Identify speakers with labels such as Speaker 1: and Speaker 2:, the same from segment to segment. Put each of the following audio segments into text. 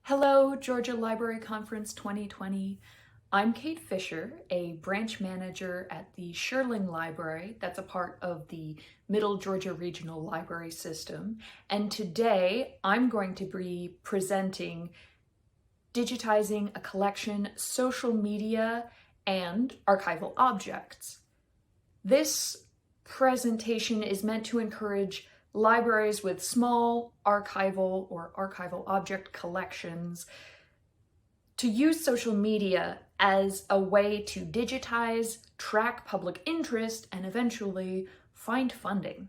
Speaker 1: Hello, Georgia Library Conference 2020. I'm Kate Fisher, a branch manager at the Sherling Library, that's a part of the Middle Georgia Regional Library System. And today I'm going to be presenting Digitizing a Collection, Social Media, and Archival Objects. This presentation is meant to encourage libraries with small archival or archival object collections to use social media as a way to digitize, track public interest, and eventually find funding.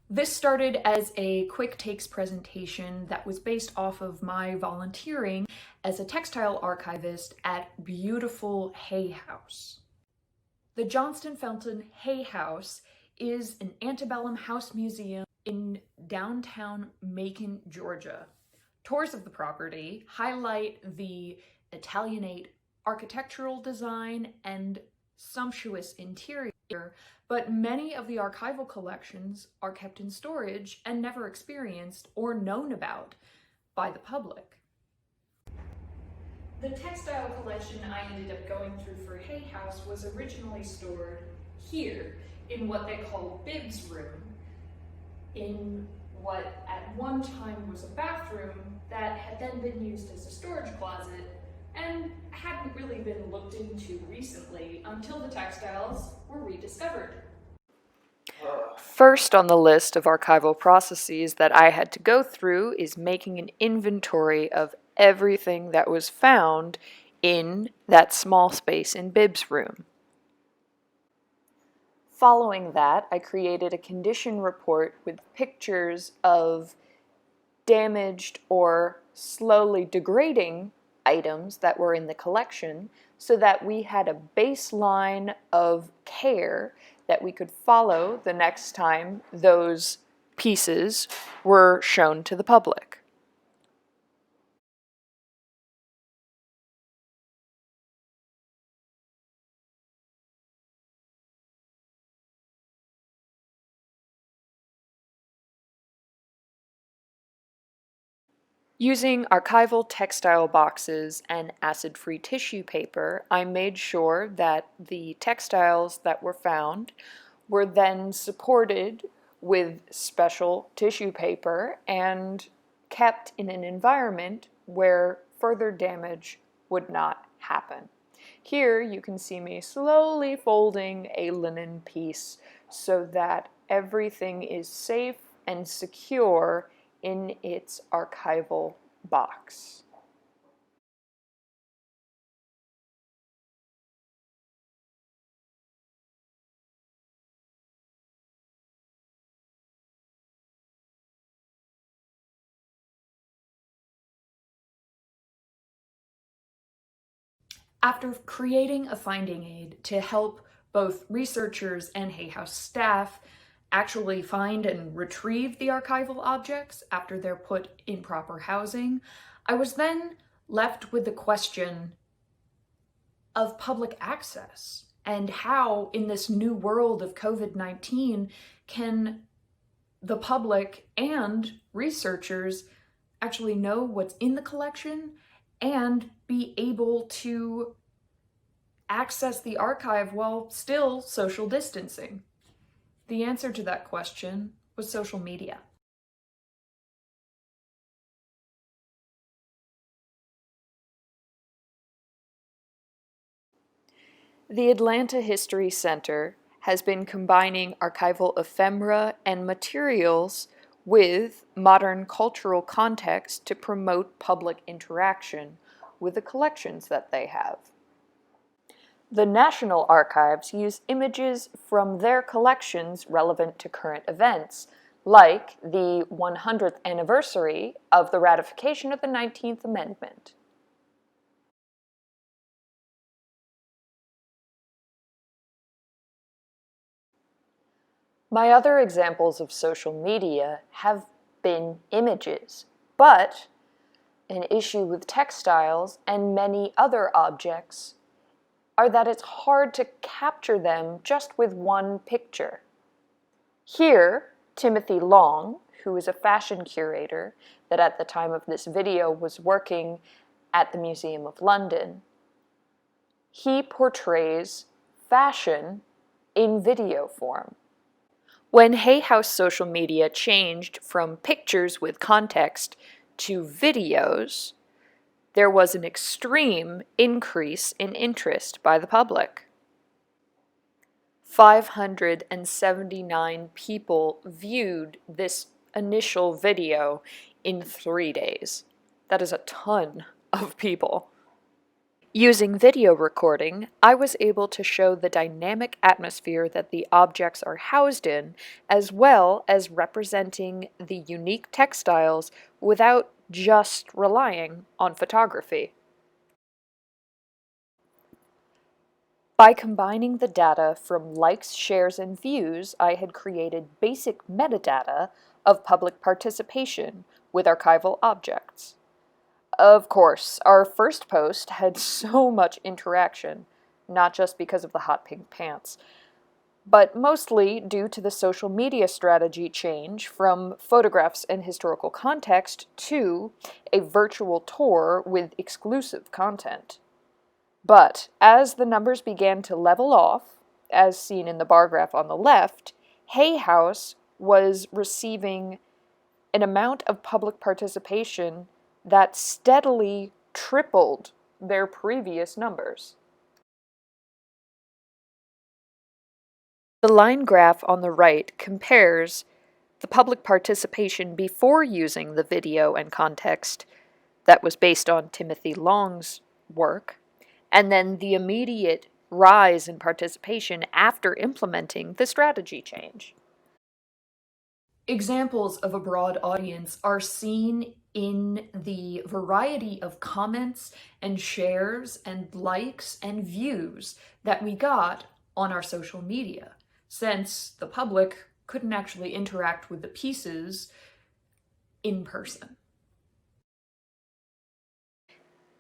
Speaker 1: This started as a quick takes presentation that was based off of my volunteering as a textile archivist at beautiful Hay House. The Johnston Felton Hay House is an antebellum house museum in downtown Macon, Georgia. Tours of the property highlight the Italianate architectural design and sumptuous interior, but many of the archival collections are kept in storage and never experienced or known about by the public. The textile collection I ended up going through for Hay House was originally stored here in what they call Bibb's room, in what at one time was a bathroom that had then been used as a storage closet and hadn't really been looked into recently until the textiles were rediscovered. First on the list of archival processes that I had to go through is making an inventory of everything that was found in that small space in Bibb's room. Following that, I created a condition report with pictures of damaged or slowly degrading items that were in the collection so that we had a baseline of care that we could follow the next time those pieces were shown to the public. Using archival textile boxes and acid-free tissue paper, I made sure that the textiles that were found were then supported with special tissue paper and kept in an environment where further damage would not happen. Here you can see me slowly folding a linen piece so that everything is safe and secure in its archival box. After creating a finding aid to help both researchers and Hay House staff actually find and retrieve the archival objects after they're put in proper housing, I was then left with the question of public access and how, in this new world of COVID-19, can the public and researchers actually know what's in the collection and be able to access the archive while still social distancing? The answer to that question was social media. The Atlanta History Center has been combining archival ephemera and materials with modern cultural context to promote public interaction with the collections that they have. The National Archives use images from their collections relevant to current events, like the 100th anniversary of the ratification of the 19th Amendment. My other examples of social media have been images, but an issue with textiles and many other objects are that it's hard to capture them just with one picture. Here, Timothy Long, who is a fashion curator that at the time of this video was working at the Museum of London. He portrays fashion in video form. When Hay House social media changed from pictures with context to videos, there was an extreme increase in interest by the public. 579 people viewed this initial video in 3 days. That is a ton of people. Using video recording, I was able to show the dynamic atmosphere that the objects are housed in, as well as representing the unique textiles without just relying on photography. By combining the data from likes, shares, and views, I had created basic metadata of public participation with archival objects. Of course, our first post had so much interaction, not just because of the hot pink pants, but mostly due to the social media strategy change from photographs and historical context to a virtual tour with exclusive content. But as the numbers began to level off, as seen in the bar graph on the left, Hay House was receiving an amount of public participation that steadily tripled their previous numbers. The line graph on the right compares the public participation before using the video and context that was based on Timothy Long's work, and then the immediate rise in participation after implementing the strategy change. Examples of a broad audience are seen in the variety of comments and shares and likes and views that we got on our social media, since the public couldn't actually interact with the pieces in person.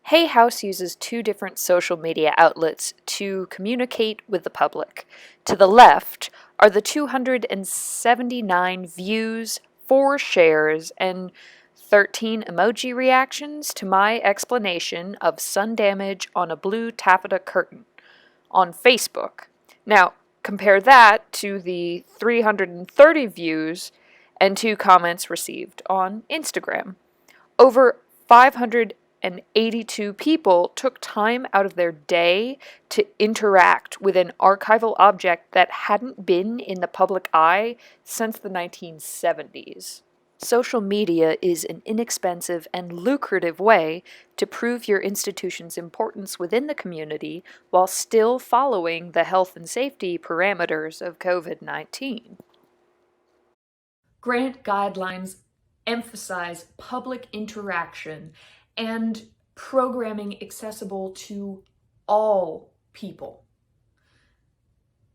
Speaker 1: Hay House uses 2 different social media outlets to communicate with the public. To the left are the 279 views, 4 shares, and 13 emoji reactions to my explanation of sun damage on a blue taffeta curtain on Facebook. Now, compare that to the 330 views and 2 comments received on Instagram. Over 582 people took time out of their day to interact with an archival object that hadn't been in the public eye since the 1970s. Social media is an inexpensive and lucrative way to prove your institution's importance within the community while still following the health and safety parameters of COVID-19. Grant guidelines emphasize public interaction and programming accessible to all people.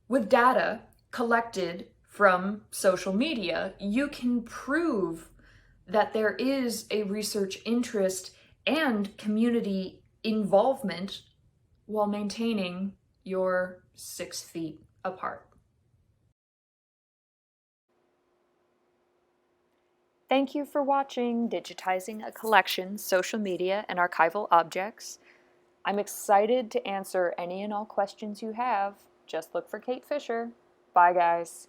Speaker 1: With data collected from social media, you can prove that there is a research interest and community involvement while maintaining your 6 feet apart. Thank you for watching Digitizing a Collection, Social Media and Archival Objects. I'm excited to answer any and all questions you have. Just look for Kate Fisher. Bye, guys.